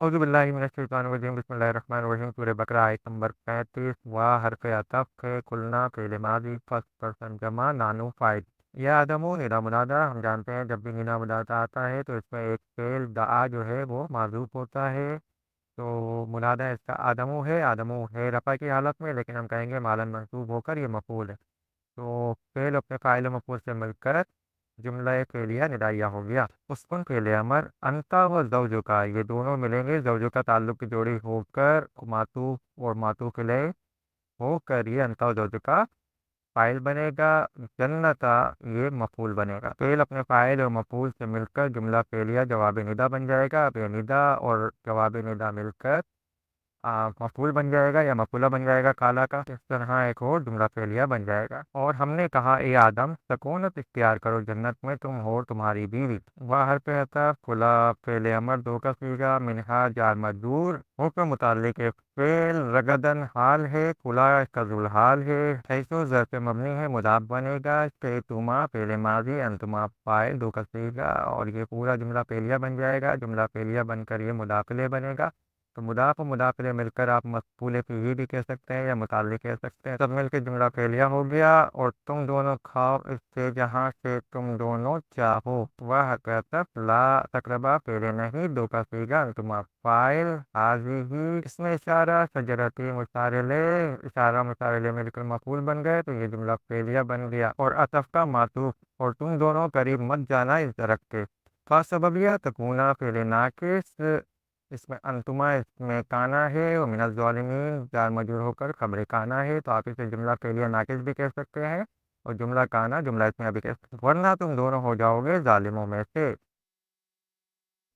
اعوذ باللہ من الشیطان الرجیم، بسم اللہ الرحمن الرحیم۔ سورہ بقرہ آیت نمبر 35۔ وا حرف عطف ہے، کلنا فعل ماضی، فرسٹ پرسن جمع، نانو فاعل۔ یا آدمو ندا منادا، ہم جانتے ہیں جب بھی ندا منادا آتا ہے تو اس میں ایک فعل دعا جو ہے وہ معذوف ہوتا ہے، تو منادا اس کا آدمو ہے، آدمو ہے رفع کی حالت میں، لیکن ہم کہیں گے مالن منصوب ہو کر یہ مفعول ہے، تو فعل اپنے فاعل و مفعول سے مل کر جملہ فعلیہ ندائیہ ہو گیا۔ اسکن فعل امر، انتا و زوجو کا، یہ دونوں ملیں گے زوجو کا تعلق کی جوڑی ہو کر معطوف اور معطوف الیہ ہو کر یہ انتا و زوجو کا فاعل بنے گا۔ جنتا یہ مفعول بنے گا، فعل اپنے فاعل اور مفعول سے مل کر جملہ فعلیہ جواب ندا بن جائے گا۔ اب یہ ندا اور جواب ندا مل کر مفعول بن جائے گا یا مفعولہ بن جائے گا کالا کا، اس طرح ایک اور جملہ فعلیہ بن جائے گا۔ اور ہم نے کہا اے آدم سکونت اختیار کرو جنت میں تم ہو تمہاری بیوی۔ وہ حرف عطف، کھلا فعل امر دو کا صیغہ، منہا جار مجرور، حکم متعلق ایک فعل، رغدن حال ہے، کھلا اس کا ذوالحال ہے، حیثو ظرف مبنی ہے مضاف بنے گا، تما فعل ماضی، انتما فاعل دو کا صیغہ، اور یہ پورا جملہ فعلیہ بن جائے گا۔ جملہ فعلیہ بن کر یہ مداخلے بنے گا، تو مضاف و مداخلے مل کر آپ مفعول فیہ بھی کہہ سکتے ہیں یا متعلق کہہ سکتے ہیں، سب مل کے جملہ فعلیہ ہو گیا۔ اور تم دونوں کھاؤ اس سے جہاں سے تم دونوں چاہو، وہ حقیقت لا تقربا فعل نہیں دو کا صیغہ، انتما فاعل، حاضی اس میں اشارہ، شجرتی مشارلے، اشارہ مشارلے مل کر مفعول بن گئے تو یہ جملہ فعلیہ بن گیا۔ اور عطف کا معطوف، اور تم دونوں قریب مت جانا اس درخت کے، خاص سببیہ تکونا فعل ناقص، اس میں انتما اس میں کانا ہے، اور من الظالمین جار مجرور ہو کر خبر کانا ہے، تو آپ اسے جملہ فعلیہ ناقص بھی کہہ سکتے ہیں اور جملہ کانا جملہ اس میں بھی کہہ سکتے ہیں، ورنہ تم دونوں ہو جاؤ گے ظالموں میں سے۔